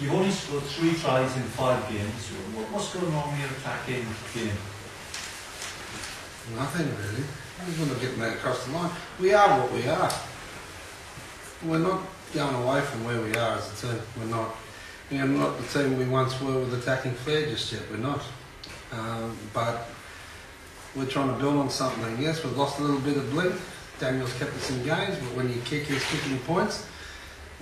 You've only scored 3 tries in 5 games. What's going on in your attacking game? Nothing really. I just want to get that across the line. We are what we are. We're not going away from where we are as a team. We're not. We're not the team we once were with attacking flair just yet. We're not. But we're trying to build on something. Yes, we've lost a little bit of blink. Daniel's kept us in games, but when you kick, he's kicking points.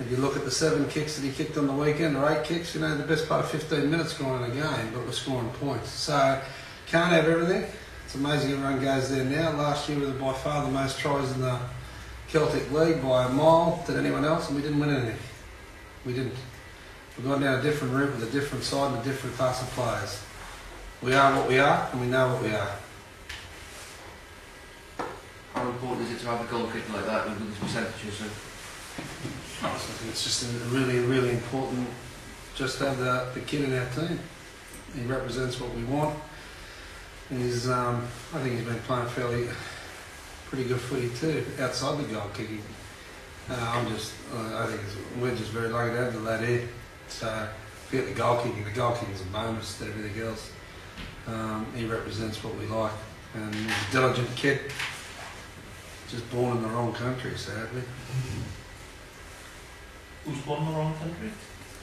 If you look at the 7 kicks that he kicked on the weekend, or 8 kicks, you know, the best part of 15 minutes going in a game, but we're scoring points. So, can't have everything. It's amazing everyone goes there now. Last year we were by far the most tries in the Celtic League by a mile than anyone else, and we didn't win anything. We didn't. We've gone down a different route with a different side and a different class of players. We are what we are, and we know what we are. How important is it to have a goal kick like that with these percentages? I think it's just really, really important just to have the kid in our team. He represents what we want. He's, I think he's been playing pretty good footy too, outside the goal kicking. I think we're just very lucky to have the lad here. So, forget the goal kicking is a bonus to everything else. He represents what we like. And he's a diligent kid, just born in the wrong country, sadly. Who's born in the wrong country?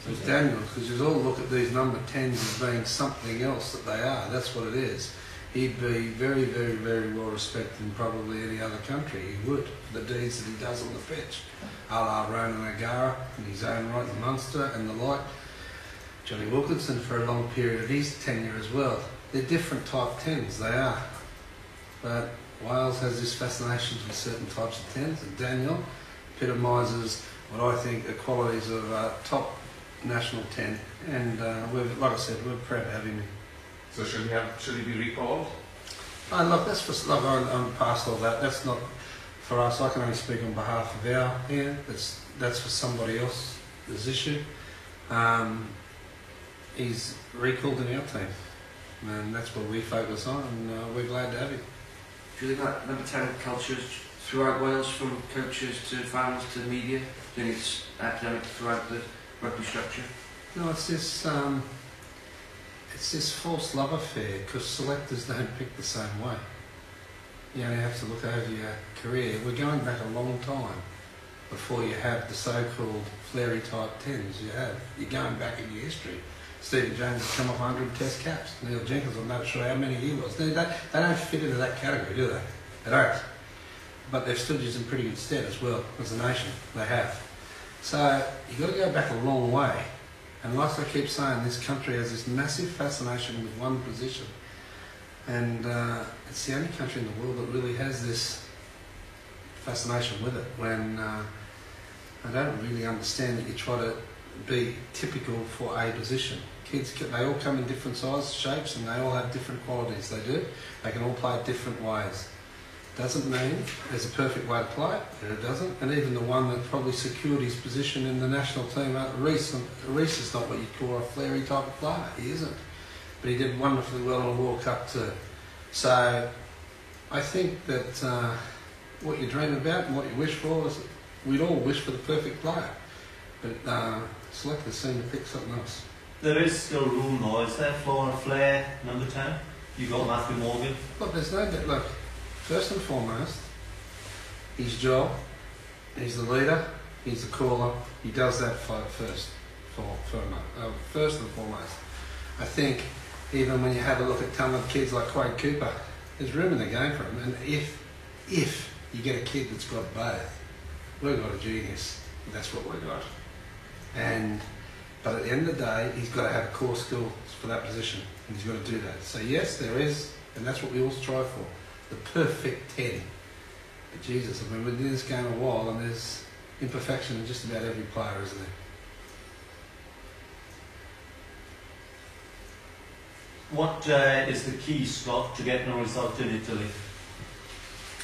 It's Daniel, because you all look at these number 10s as being something else that they are. That's what it is. He'd be very, very, very well respected in probably any other country. He would, for the deeds that he does on the pitch. A la Ronan O'Gara in his own right, in Munster and the like. Johnny Wilkinson for a long period of his tenure as well. They're different type 10s, they are. But Wales has this fascination with certain types of 10s, and Daniel epitomises what I think are qualities of a top national 10. And like I said, we're proud to have him. So should he be recalled? Look, that's for I'm past all that. That's not for us. I can only speak on behalf of our here. That's for somebody else's issue. He's recalled in our team, and that's what we focus on. And we're glad to have him. Do you think that number 10 cultures throughout Wales, from coaches to fans to media? Do you think it's epidemic throughout the rugby structure? No, it's this false love affair, because selectors don't pick the same way. You only have to look over your career. We're going back a long time before you have the so-called flary type 10s you're going back in your history. Stephen Jones has come off 100 test caps. Neil Jenkins, I'm not sure how many he was. They don't fit into that category, do they? They don't. But they've stood us in pretty good stead as well, as a nation. They have. So, you've got to go back a long way. And like I keep saying, this country has this massive fascination with one position. And it's the only country in the world that really has this fascination with it. When I don't really understand that you try to be typical for a position. Kids, they all come in different sizes, shapes, and they all have different qualities. They do. They can all play different ways. Doesn't mean there's a perfect way to play it, and it doesn't. And even the one that probably secured his position in the national team, Reece is not what you'd call a flary type of player. He isn't. But he did wonderfully well in the World Cup too. So I think that what you dream about and what you wish for is, we'd all wish for the perfect player. But selectors seem to pick something else. There is still room though, is there, for a flair number 10? You've got Matthew Morgan. Look, there's no doubt. Look, first and foremost, his job, he's the leader, he's the caller, he does that first and foremost. I think even when you have a look at talented kids like Quade Cooper, there's room in the game for him. And if you get a kid that's got both, we've got a genius. That's what we've got. But at the end of the day, he's got to have core skills for that position, and he's got to do that. So yes, there is, and that's what we all strive for, the perfect 10. But Jesus, I mean, we've been in this game a while, and there's imperfection in just about every player, isn't there? What is the key, Scott, to getting a result in Italy?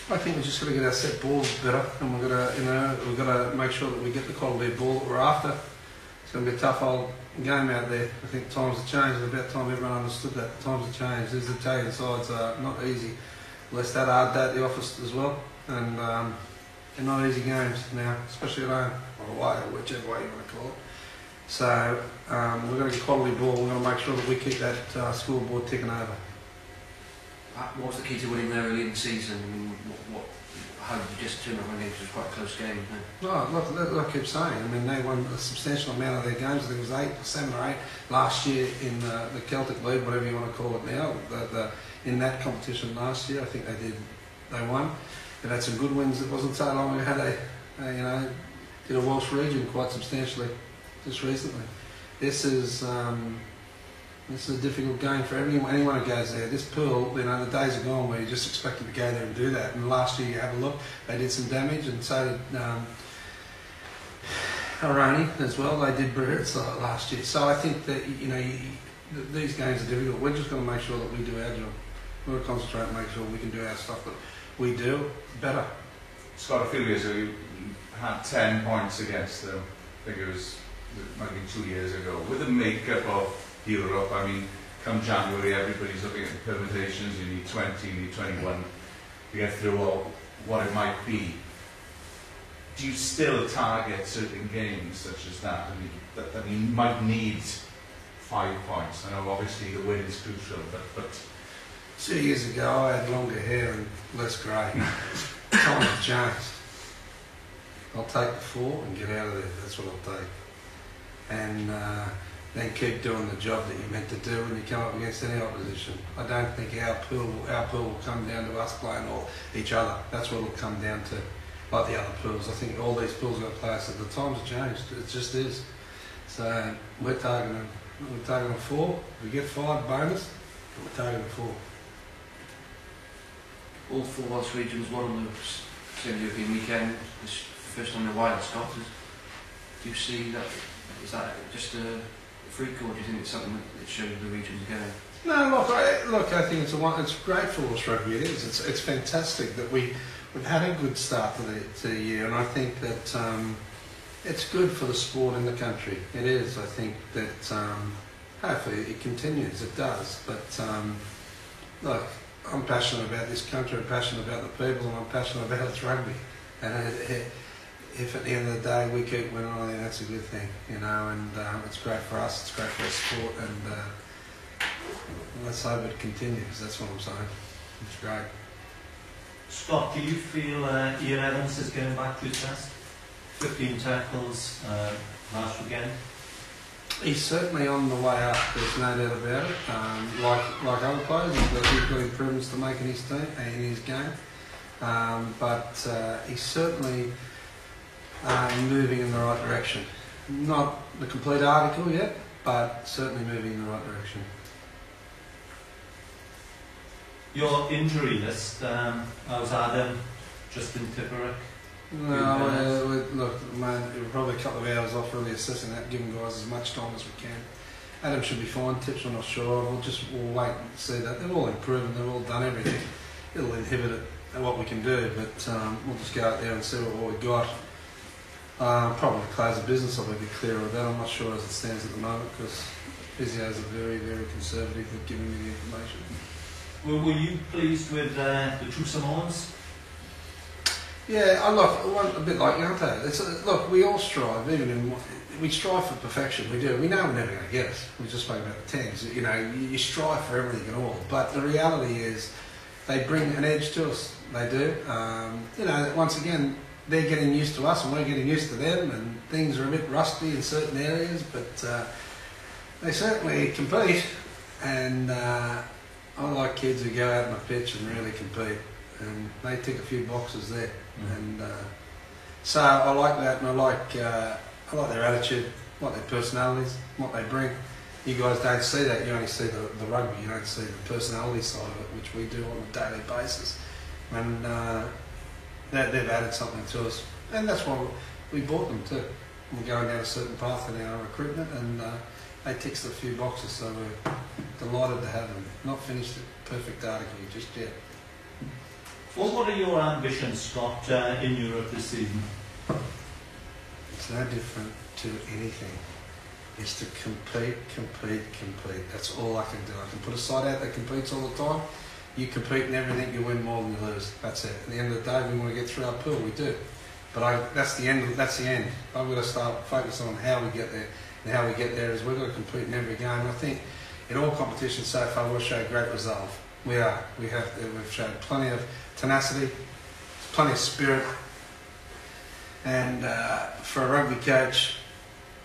I think we've just got to get our set balls better, and we've got to make sure that we get the quality of ball that we're after. It's going to be a tough old game out there. I think times have changed. It's about time everyone understood that. Times have changed. These Italian sides are not easy. Less that hard day at the office as well, and they're not easy games now, especially at home or away, or whichever way you want to call it. So we're going to get quality ball. We're going to make sure that we keep that scoreboard ticking over. What was the key to winning there early in the season? I mean, how did you just turn around it? It was quite a close game. Well, look, I keep saying. I mean, they won a substantial amount of their games. I think it was 7 or 8 last year in the Celtic League, whatever you want to call it now. In that competition last year, I think they won. They've had some good wins. It wasn't so long ago they did a Welsh region quite substantially just recently. This is a difficult game for anyone who goes there. This pool, the days are gone where you just expected to go there and do that. And last year, you have a look, they did some damage, and so did Aroni as well. They did Brits last year. So I think that these games are difficult. We're just going to make sure that we do our job. We're going to concentrate and make sure we can do our stuff that we do better. Scott, a few years ago, you had 10 points against them. I think it was maybe 2 years ago. With the makeup of Europe, I mean, come January, everybody's looking at the permutations. You need 20, you need 21 to get through what it might be. Do you still target certain games such as that? I mean, that you might need 5 points. I know obviously the win is crucial, but 2 years ago, I had longer hair and less grey. Times have changed. I'll take the 4 and get out of there. That's what I'll take. And then keep doing the job that you're meant to do when you come up against any opposition. I don't think our pool will come down to us playing all each other. That's what it'll come down to, like the other pools. I think all these pools are going to play us. The times have changed. It just is. So we're targeting 4. If we get 5, bonus. We're targeting 4. All 4 Welsh regions won on the same European weekend. This first on the wild, Scott. Do you see that? Is that just a freak, or do you think it's something that shows the regions are going? No, look. I think it's great for Welsh rugby. It is. It's fantastic that we've had a good start to the year, and I think that it's good for the sport in the country. It is. I think that hopefully it continues. It does. But look, I'm passionate about this country. I'm passionate about the people, and I'm passionate about its rugby. And if at the end of the day we keep winning, I think that's a good thing, and it's great for us, it's great for the sport, and let's hope it continues. That's what I'm saying. It's great. Scott, do you feel Ian Evans is going back to his best? 15 tackles last weekend. He's certainly on the way up, there's no doubt about it. Like other players, he's got improvements to make in his team, in his game. But he's certainly moving in the right direction. Not the complete article yet, but certainly moving in the right direction. Your injury list, how's Adam, Justin Tipperick? No, look, man, we're probably a couple of hours off really assessing that, giving guys as much time as we can. Adam should be fine, Tips I'm not sure. We'll wait and see that. They're all improving, they've all done everything. It'll inhibit it and what we can do, but we'll just go out there and see what we've got. Probably close the business, I'll be a bit clearer of that. I'm not sure as it stands at the moment because physios are very, very conservative with giving me the information. Well, were you pleased with the two Samoans? Yeah, a bit like Yante. Look, we all strive, we strive for perfection, we do. We know we're never going to get it. We just spoke about the 10s. You strive for everything and all. But the reality is they bring an edge to us. They do. Once again, they're getting used to us and we're getting used to them, and things are a bit rusty in certain areas, but they certainly compete. And I like kids who go out on the pitch and really compete, and they tick a few boxes there. And so I like that, and I like their attitude, like their personalities, what they bring. You guys don't see that. You only see the rugby. You don't see the personality side of it, which we do on a daily basis. And they've added something to us, and that's why we bought them too. We're going down a certain path in our recruitment, and they ticked a few boxes, so we're delighted to have them. Not finished the perfect article just yet. Well, what are your ambitions, Scott, in Europe this season? It's no different to anything. It's to compete. That's all I can do. I can put a side out that competes all the time. You compete in everything, you win more than you lose. That's it. At the end of the day, we want to get through our pool. We do. But that's the end. I've got to start focusing on how we get there And how we get there is we've got to compete in every game. I think in all competitions so far we've shown great resolve. We've shown plenty of tenacity, plenty of spirit, and for a rugby coach,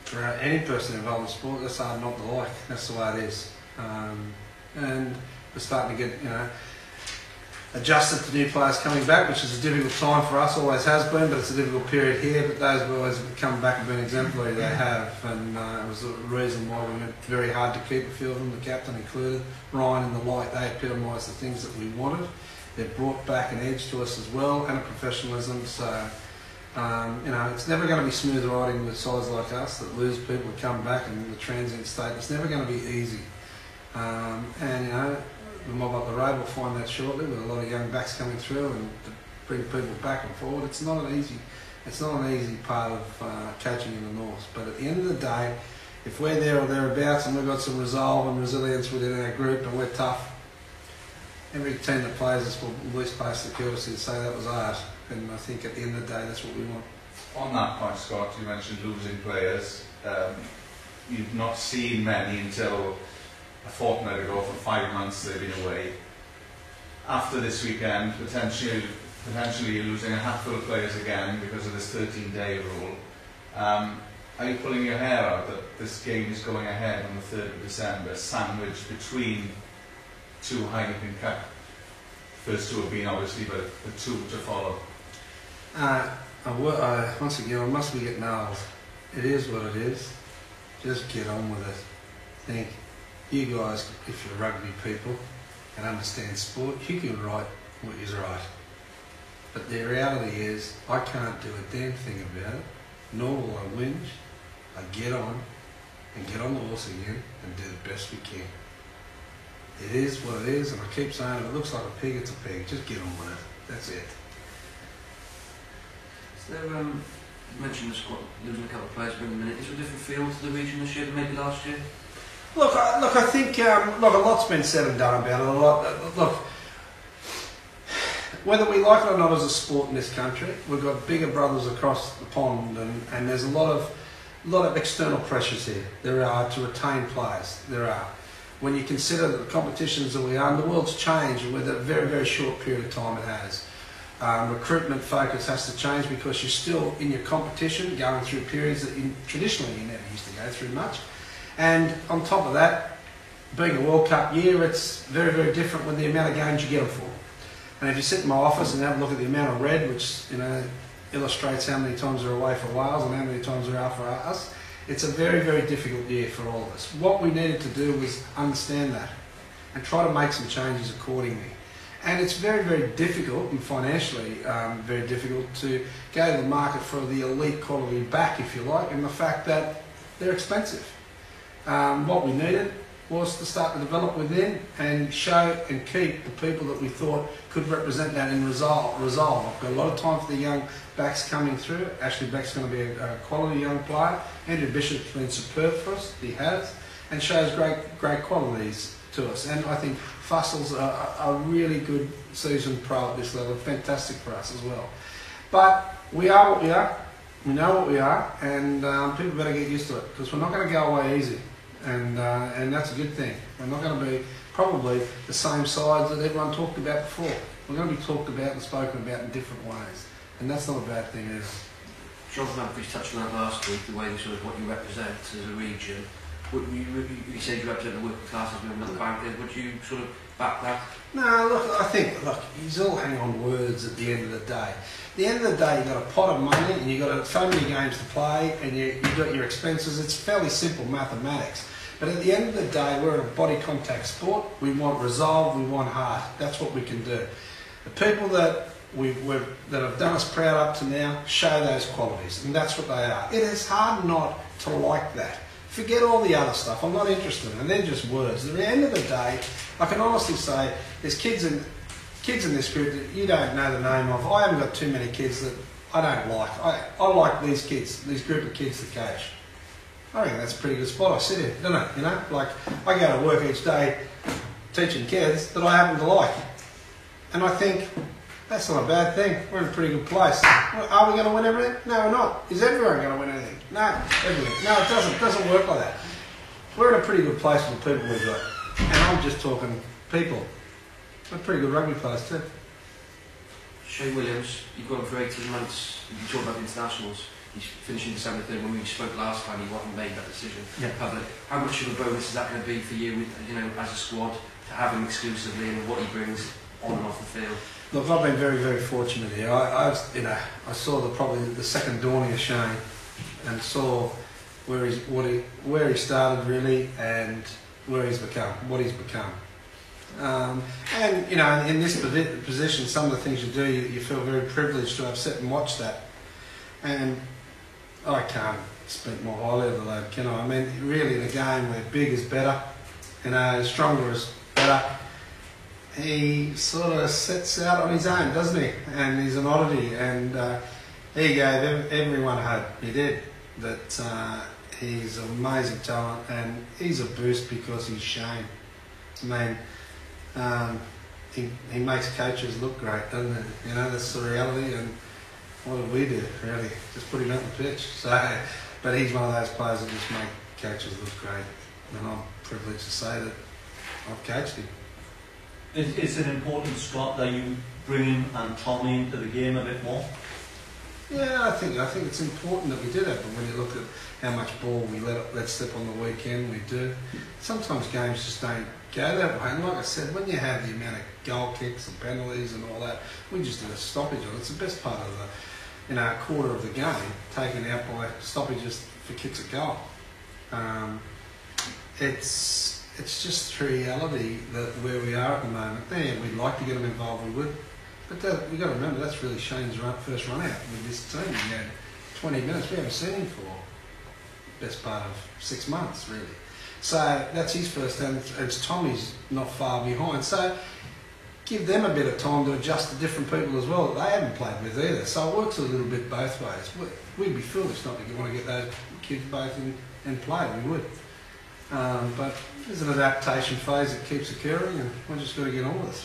for any person involved in sport, that's hard not to like. That's the way it is. And we're starting to get, adjusted to new players coming back, which is a difficult time for us, always has been, but it's a difficult period here. But those boys have come back and been exemplary, they have, and it was the reason why we went very hard to keep a few of them, the captain included, Ryan and the like. They epitomised the things that we wanted. They've brought back an edge to us as well, and a professionalism. So, it's never going to be smooth riding with sides like us that lose people to come back in the transient state. It's never going to be easy. The mob up the road will find that shortly, with a lot of young backs coming through and to bring people back and forward. It's not an easy part of coaching in the North. But at the end of the day, if we're there or thereabouts and we've got some resolve and resilience within our group and we're tough, every team that plays us will at least pass the courtesy to say that was ours. And I think at the end of the day, that's what we want. On that point, Scott, you mentioned losing players. You've not seen many until a fortnight ago. For 5 months they've been away. After this weekend, potentially you're losing a handful of players again because of this 13-day rule. Are you pulling your hair out that this game is going ahead on the 3rd of December, sandwiched between two Heineken Cup? First two have been obviously, but the two to follow. Once again, I must be getting old. It is what it is. Just get on with it. Think, you guys, if you're rugby people and understand sport, you can write what is right. But the reality is, I can't do a damn thing about it, nor will I whinge. I get on and get on the horse again and do the best we can. It is what it is, and I keep saying, if it looks like a pig, it's a pig. Just get on with it. That's it. So you mentioned the squad losing a couple of players in a minute. Is there a different feel to the region this year than maybe last year? Look, I think a lot's been said and done about it. Look, whether we like it or not as a sport in this country, we've got bigger brothers across the pond, and there's a lot of external pressures here. There are to retain players. There are. When you consider that the competitions that we are, and the world's changed with a very, very short period of time it has. Recruitment focus has to change because you're still in your competition, going through periods that traditionally you never used to go through much. And on top of that, being a World Cup year, it's very, very different with the amount of games you get them for. And if you sit in my office and have a look at the amount of red, which illustrates how many times they're away for Wales and how many times they're out for us, it's a very, very difficult year for all of us. What we needed to do was understand that and try to make some changes accordingly. And it's very, very difficult, and financially very difficult, to go to the market for the elite quality back, if you like, and the fact that they're expensive. What we needed was to start to develop within and show and keep the people that we thought could represent that in resolve. I've got a lot of time for the young backs coming through. Ashley Beck's going to be a quality young player. Andrew Bishop's been superb for us, he has, and shows great qualities to us. And I think Fussel's a really good seasoned pro at this level, fantastic for us as well. But we are what we are, we know what we are, and people better get used to it, because we're not going to go away easy. And that's a good thing. We're not going to be probably the same sides that everyone talked about before. We're going to be talked about and spoken about in different ways, and that's not a bad thing either. Jonathan Humphries touched on that last week, the way what you represent as a region. You said you represent the working classes within the bank there. Would you sort of back that? No, look, he's all hang on words at the end of the day. At the end of the day, you've got a pot of money and you've got so many games to play and you've got your expenses. It's fairly simple mathematics. But at the end of the day, we're a body contact sport. We want resolve, we want heart. That's what we can do. The people that have done us proud up to now show those qualities, and that's what they are. It is hard not to like that. Forget all the other stuff. I'm not interested in it. They're just words. At the end of the day, I can honestly say there's kids in this group that you don't know the name of. I haven't got too many kids that I don't like. I like these kids, these group of kids that coach. I reckon that's a pretty good spot. I sit in, don't I? You know, like I go to work each day teaching kids that I happen to like. And I think That's not a bad thing. We're in a pretty good place. Well, are we going to win everything? No, we're not. Is everyone going to win anything? No, everything. No, it doesn't. It doesn't work like that. We're in a pretty good place with the people we've got. And I'm just talking people. We're pretty good rugby players too. Shane Williams, you've got him for 18 months. You talk about the internationals. He's finishing December 3rd. When we spoke last time, he wasn't made that decision in public. How much of a bonus is that going to be for you, as a squad, to have him exclusively and what he brings on and off the field? Look, I've been very, very fortunate here. I saw probably the second dawning of Shane, and saw where he started really, and where he's become, what he's become. And in this position, some of the things you do, you feel very privileged to have sat and watched that. And I can't speak more highly of the lad, can I? I mean, really, in a game where big is better, stronger is better, he sort of sets out on his own, doesn't he? And he's an oddity, and he gave everyone hope. He did. That he's an amazing talent, and he's a boost because he's Shane. I mean, he makes coaches look great, doesn't he? That's the reality. And what do we do, really? Just put him out on the pitch. So, but he's one of those players that just make coaches look great, and I'm privileged to say that I've coached him. Is it important, Scott, that you bring him and Tommy into the game a bit more? Yeah, I think it's important that we do that. But when you look at how much ball we let slip on the weekend, we do. Sometimes games just don't go that way. And like I said, when you have the amount of goal kicks and penalties and all that, we just did a stoppage on it. It's the best part of the quarter of the game, taken out by stoppages for kicks at goal. It's just the reality that where we are at the moment. Yeah, we'd like to get them involved, we would. But we've got to remember, that's really Shane's first run out with this team. He had 20 minutes. We haven't seen him for the best part of 6 months, really. So that's his first, and it's Tommy's not far behind. So give them a bit of time to adjust to different people as well that they haven't played with either. So it works a little bit both ways. We'd be foolish not to want to get those kids both in play. We would. But there's an adaptation phase that keeps occurring, and we're just got to get on with it.